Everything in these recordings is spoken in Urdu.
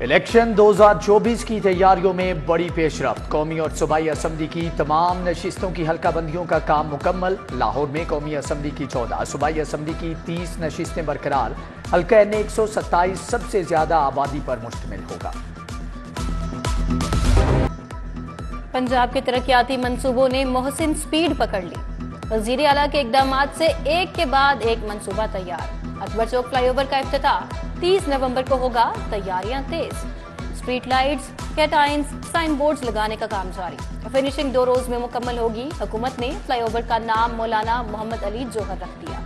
الیکشن 2024 کی تیاریوں میں بڑی پیش رفت۔ قومی اور صوبائی اسمبلی کی تمام نشستوں کی حلقہ بندیوں کا کام مکمل۔ لاہور میں قومی اسمبلی کی 14، صوبائی اسمبلی کی 30 نشستیں برقرار۔ حلقہ N 127 سب سے زیادہ آبادی پر مشتمل ہوگا۔ پنجاب کے ترقیاتی منصوبوں نے محسن سپیڈ پکڑ لی۔ وزیر اعلیٰ کے اقدامات سے ایک کے بعد ایک منصوبہ تیار۔ اکبر چوک فلائی اوور کا افتتاح 30 نومبر کو ہوگا، تیاریاں تیز۔ اسٹریٹ لائٹس، کیٹائنز، سائن بورڈز لگانے کا کام جاری۔ فنیشنگ 2 روز میں مکمل ہوگی۔ حکومت نے فلائی اوور کا نام مولانا محمد علی جوہر رکھ دیا۔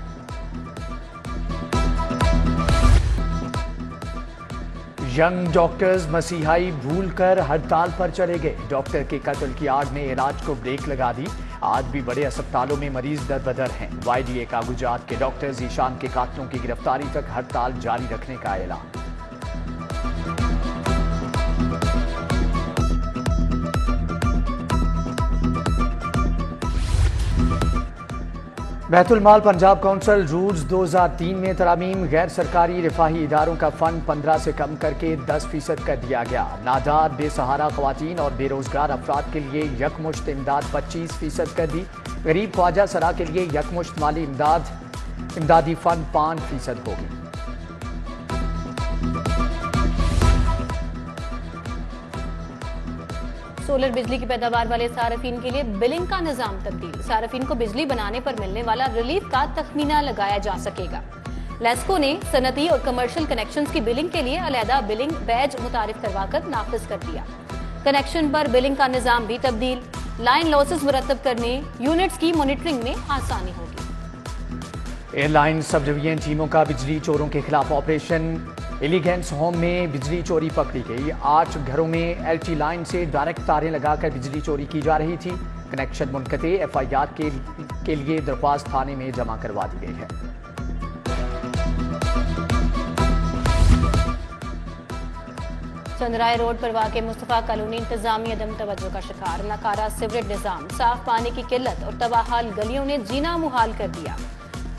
ینگ ڈاکٹرز مسیحائی بھول کر ہڑتال پر چلے گئے۔ ڈاکٹر کے قتل کی آڑ میں علاج کو بریک لگا دی۔ آج بھی بڑے اسپتالوں میں مریض در بدر ہیں۔ YDA کا گجرات کے ڈاکٹر ذیشان کے قاتلوں کی گرفتاری تک ہڑتال جاری رکھنے کا اعلان۔ بیت المال پنجاب کونسل رولز 2003 میں ترامیم۔ غیر سرکاری رفاہی اداروں کا فنڈ 15 سے کم کر کے 10% کر دیا گیا۔ نادار، بے سہارا خواتین اور بے روزگار افراد کے لیے یکمشت امداد 25% کر دی۔ غریب خواجہ سرا کے لیے یکمشت مالی امدادی فنڈ 5% ہوگی۔ سولر بجلی کی پیداوار والے صارفین کے لیے بلنگ کا نظام تبدیل۔ صارفین کو بجلی بنانے پر ملنے والا ریلیف کا تخمینہ لگایا جا سکے گا۔ لیسکو نے صنعتی اور کمرشل کنیکشنز کی بلنگ کے لیے علیحدہ بلنگ بیج متعارف کروا کر نافذ کر دیا۔ کنیکشن پر بلنگ کا نظام بھی تبدیل۔ لائن لاسز مرتب کرنے، یونٹس کی مانیٹرنگ میں آسانی ہوگی۔ ایئر لائن سب ڈویژن ٹیموں کا بجلی چوروں کے خلاف آپریشن۔ ایلیگنس ہوم میں بجلی چوری پکڑی گئی۔ 8 گھروں میں LT لائن سے ڈائریکٹ تاریں لگا کر بجلی چوری کی جا رہی تھی۔ کنیکشن منقطع، FIR کے لیے درخواست تھانے میں جمع کروا دی گئی ہے۔ چندرائے روڈ پر واقع مصطفیٰ کالونی انتظامی عدم توجہ کا شکار۔ ناکارہ سیوریج نظام، صاف پانی کی قلت اور تباہال گلیوں نے جینا محال کر دیا۔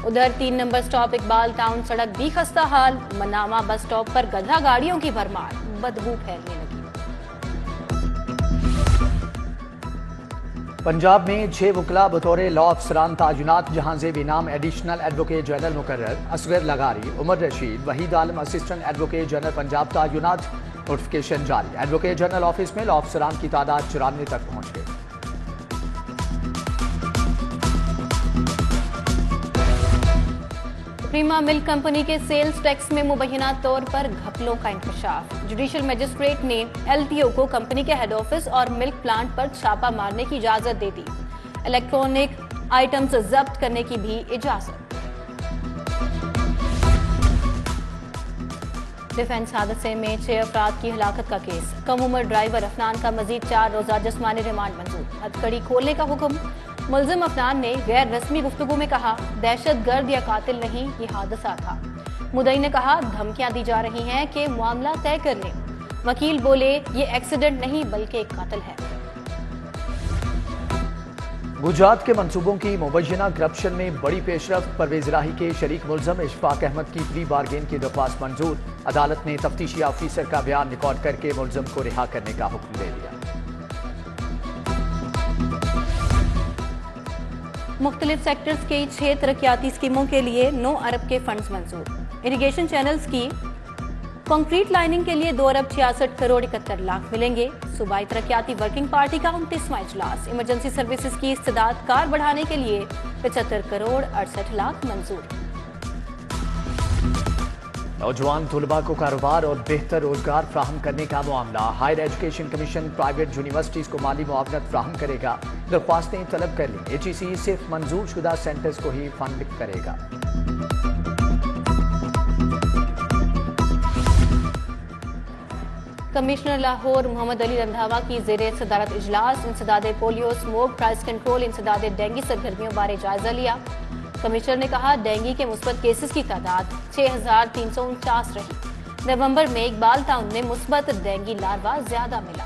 ادھر 3 نمبر سٹاپ اقبال ٹاؤن سڑک بھی خستہ حال۔ منامہ بس سٹاپ پر گدھا گاڑیوں کی بھرمار، بدبو پھیلنے لگی۔ پنجاب میں 6 وکلاء بطور لا افسران تعینات، جہاں زیب انعام ایڈیشنل ایڈوکیٹ جنرل مقرر۔ اصغر لغاری، عمر رشید، وحید عالم اسسٹنٹ ایڈوکیٹ جنرل پنجاب تعینات۔ نوٹیفکیشن جاری۔ ایڈوکیٹ جنرل آفس میں لا افسران کی تعداد 94 تک پہنچ گئی۔ پریما ملک کمپنی کے سیلز ٹیکس میں مبینہ طور پر گھپلوں کا انکشاف۔ جوڈیشل مجسٹریٹ نے LTO کو کمپنی کے ہیڈ آفس اور ملک پلانٹ پر چھاپہ مارنے کی اجازت دے دی۔ الیکٹرانک آئٹمز ضبط کرنے کی بھی اجازت۔ ڈیفنس حادثے میں 6 افراد کی ہلاکت کا کیس۔ کم عمر ڈرائیور افنان کا مزید 4 روزہ جسمانی ریمانڈ منظور۔ ہتھکڑی کھولنے کا حکم۔ ملزم افنان نے غیر رسمی گفتگو میں کہا، دہشت گرد یا قاتل نہیں، یہ حادثہ تھا۔ مدعی نے کہا، دھمکیاں دی جا رہی ہیں کہ معاملہ طے کر لیں۔ وکیل بولے، یہ ایکسیڈنٹ نہیں بلکہ ایک قتل ہے۔ گجرات کے منصوبوں کی مبینہ کرپشن میں بڑی پیش رفت۔ پرویز راہی کے شریک ملزم اشفاق احمد کی پری بارگین کی درخواست منظور۔ عدالت نے تفتیشی آفیسر کا بیان ریکارڈ کر کے ملزم کو رہا کرنے کا حکم دے دیا۔ مختلف سیکٹرز کی 6 ترقیاتی اسکیموں کے لیے 9 ارب کے فنڈز منظور۔ اریگیشن چینلز کی کنکریٹ لائننگ کے لیے 2 ارب 66 کروڑ 71 لاکھ ملیں گے۔ صوبائی ترقیاتی ورکنگ پارٹی کا 29واں اجلاس۔ ایمرجنسی سروسز کی استعداد کار بڑھانے کے لیے 75 کروڑ 68 لاکھ منظور۔ نوجوان طلباء کو کاروبار اور بہتر روزگار فراہم کرنے کا معاملہ۔ Higher education commission private universities کو مالی معاونت فراہم کرے گا۔ درخواستیں طلب کر لیں۔ HEC صرف منظور شدہ سینٹرز کو ہی فنڈ کرے گا۔ کمشنر لاہور محمد علی رندھاوا کی زیر صدارت اجلاس۔ انسداد پولیو، اسموک، پرائس کنٹرول، انسداد ڈینگی سرگرمیوں بارے جائزہ لیا۔ کمشنر نے کہا، ڈینگی کے مثبت کیسز کی تعداد 6349 رہی۔ نومبر میں اقبال ٹاؤن میں مثبت ڈینگی لاروا زیادہ ملا۔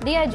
DIG